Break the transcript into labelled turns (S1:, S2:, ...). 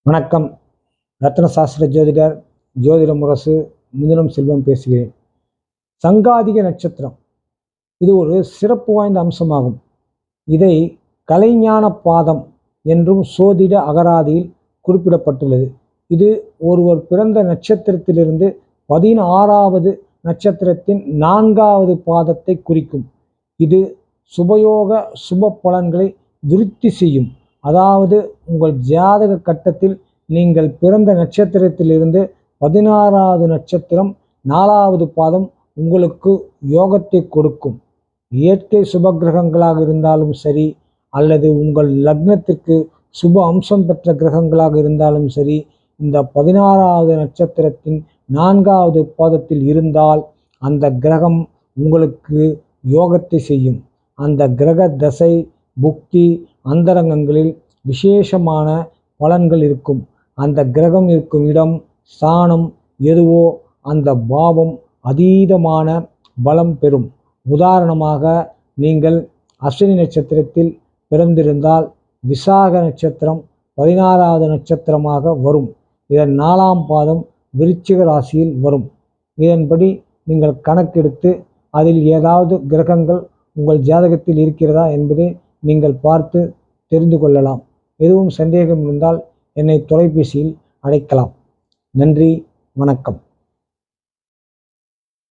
S1: வணக்கம். ரத்ன சாஸ்திர ஜோதிடர் ஜோதிட முரசு மிதுனம் செல்வம் பேசுகிறேன். சங்காதிக நட்சத்திரம் இது ஒரு சிறப்பு வாய்ந்த அம்சமாகும். இதை கலைஞான பாதம் என்றும் சோதிட அகராதியில் குறிப்பிடப்பட்டுள்ளது. இது ஒருவர் பிறந்த நட்சத்திரத்திலிருந்து 16வது நட்சத்திரத்தின் 4வது பாதத்தை குறிக்கும். இது சுபயோக சுப பலன்களை விருத்தி செய்யும். அதாவது உங்கள் ஜாதக கட்டத்தில் நீங்கள் பிறந்த நட்சத்திரத்திலிருந்து 16வது நட்சத்திரம் 4வது பாதம் உங்களுக்கு யோகத்தை கொடுக்கும். இயற்கை சுப கிரகங்களாக இருந்தாலும் சரி, அல்லது உங்கள் லக்னத்திற்கு சுப அம்சம் பெற்ற கிரகங்களாக இருந்தாலும் சரி, இந்த 16வது நட்சத்திரத்தின் 4வது பாதத்தில் இருந்தால் அந்த கிரகம் உங்களுக்கு யோகத்தை செய்யும். அந்த கிரக தசை புக்தி அந்தரங்கங்களில் விசேஷமான பலன்கள் இருக்கும். அந்த கிரகம் இருக்கும் இடம் ஸ்தானம் எதுவோ அந்த பாவம் அதீதமான பலம் பெறும். உதாரணமாக நீங்கள் அஸ்வினி நட்சத்திரத்தில் பிறந்திருந்தால் விசாக நட்சத்திரம் 16வது நட்சத்திரமாக வரும். இதன் 4ஆம் பாதம் விருச்சிக ராசியில் வரும். இதன்படி நீங்கள் கணக்கெடுத்து அதில் ஏதாவது கிரகங்கள் உங்கள் ஜாதகத்தில் இருக்கிறதா என்பதை நீங்கள் பார்த்து தெரிந்து கொள்ளலாம். எதுவும் சந்தேகம் இருந்தால் என்னை தொலைபேசியில் அழைக்கலாம். நன்றி, வணக்கம்.